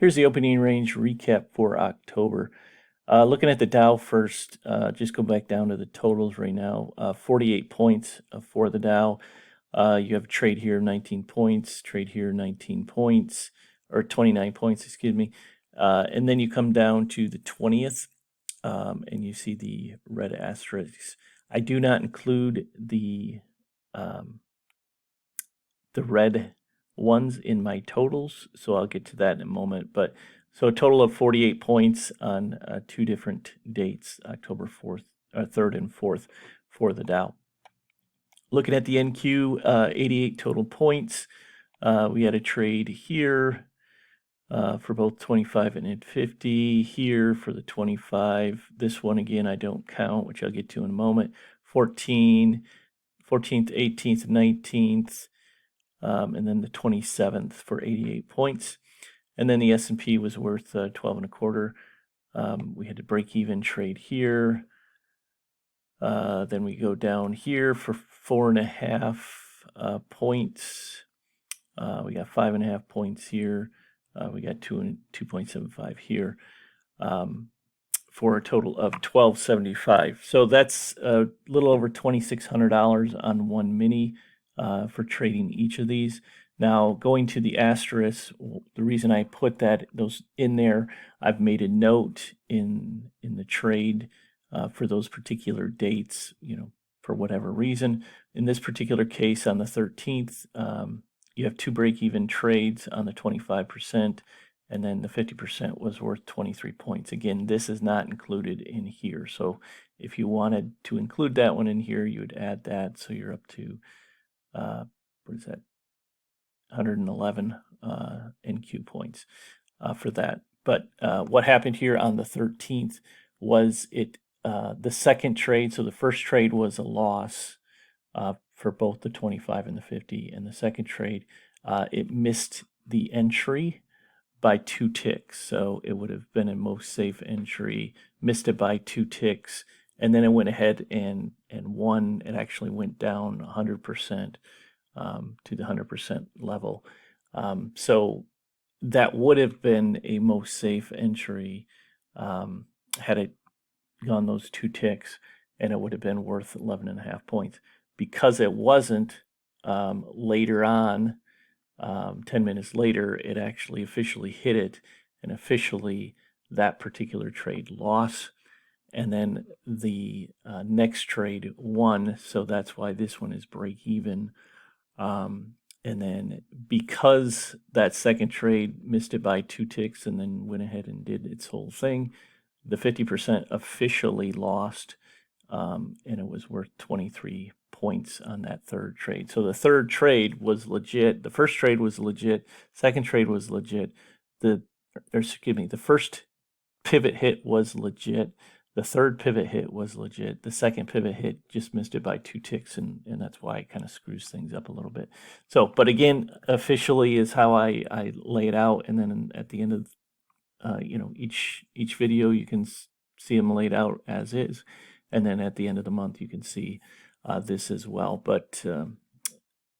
Here's the opening range recap for October. Looking at the Dow first, just go back down to the totals right now. 48 points for the Dow. You have a trade here, 19 points, trade here, 19 points, or 29 points, excuse me. And then you come down to the 20th, and you see the red asterisks. I do not include the red ones in my totals, so I'll get to that in a moment. But so a total of 48 points on two different dates, October 4th, 3rd and 4th for the Dow. Looking at the NQ, 88 total points. We had a trade here for both 25 and 50. Here for the 25. This one again I don't count, which I'll get to in a moment. 14th, 18th, 19th. And then the 27th for 88 points. And then the S&P was worth 12 and a quarter. We had to break even trade here. Then we go down here for 4.5 points. We got 5.5 points here. We got 2.75 here. For a total of $12.75. So that's a little over $2,600 on one mini. For trading each of these. Now, going to the asterisk, the reason I put those in there, I've made a note in the trade for those particular dates, for whatever reason. In this particular case, on the 13th, you have two break-even trades on the 25%, and then the 50% was worth 23 points. Again, this is not included in here. So if you wanted to include that one in here, you would add that, so you're up to what is that? 111 NQ points for that. But what happened here on the 13th was the second trade. So the first trade was a loss for both the 25 and the 50, and the second trade it missed the entry by 2 ticks. So it would have been a most safe entry, missed it by 2 ticks. And then it went ahead and won. It actually went down 100% to the 100% level. So that would have been a most safe entry had it gone those 2 ticks, and it would have been worth 11.5 points. Because it wasn't, later on, 10 minutes later, it actually officially hit it, and officially that particular trade lost. And then the next trade won, so that's why this one is break even. And then because that second trade missed it by 2 ticks and then went ahead and did its whole thing, the 50% officially lost, and it was worth 23 points on that third trade. So the third trade was legit. The first trade was legit. Second trade was legit. The first pivot hit was legit. The third pivot hit was legit. The second pivot hit just missed it by 2 ticks, and that's why it kind of screws things up a little bit. So, but again, officially is how I lay it out, and then at the end of each video you can see them laid out as is, and then at the end of the month you can see this as well. But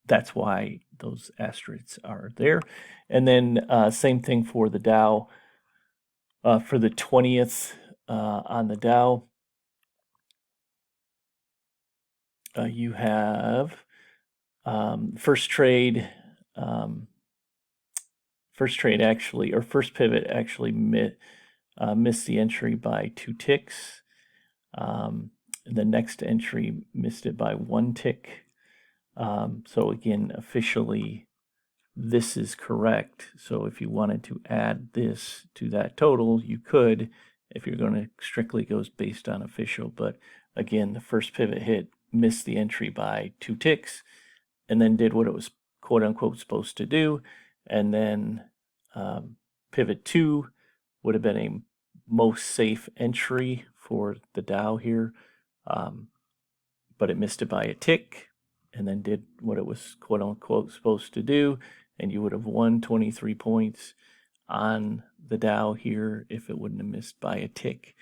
that's why those asterisks are there. And then same thing for the Dow. For the 20th. On the Dow, you have first trade actually, or first pivot actually missed the entry by 2 ticks. The next entry missed it by 1 tick. So again, officially, this is correct. So if you wanted to add this to that total, you could. If you're going to strictly go based on official. But again, the first pivot hit missed the entry by 2 ticks and then did what it was quote unquote supposed to do. And then pivot 2 would have been a most safe entry for the Dow here. But it missed it by a tick and then did what it was quote unquote supposed to do. And you would have won 23 points on the Dow here if it wouldn't have missed by a tick.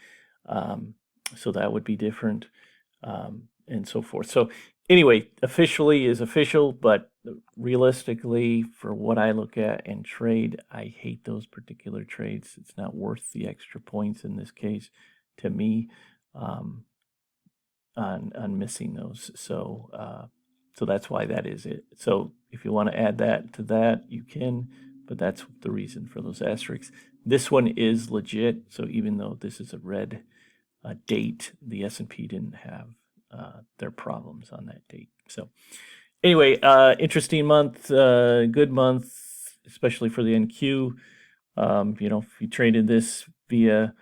So that would be different, and so forth. So anyway, officially is official, but realistically, for what I look at and trade, I hate those particular trades. It's not worth the extra points in this case to me, on missing those. So that's why that is it. So if you want to add that to that, you can, but that's the reason for those asterisks. This one is legit. So even though this is a red date, the S&P didn't have their problems on that date. So anyway, interesting month, good month, especially for the NQ. If you traded this via,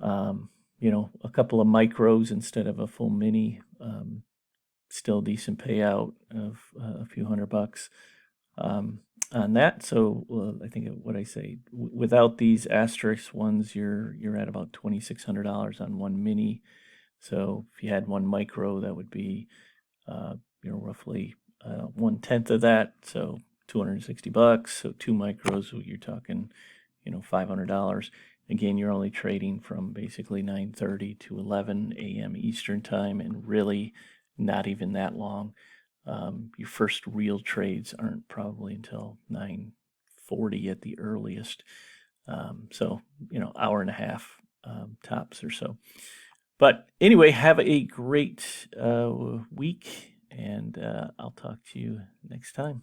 a couple of micros instead of a full mini, still decent payout of a few $100 on that. So I think what I say, without these asterisk ones, you're at about $2,600 on one mini. So if you had one micro, that would be roughly 1/10 of that, so $260. So two micros, you're talking $500. Again, you're only trading from basically 9:30 to 11 a.m. Eastern time, and really not even that long. Your first real trades aren't probably until 9:40 at the earliest. So hour and a half tops or so. But anyway, have a great week, and I'll talk to you next time.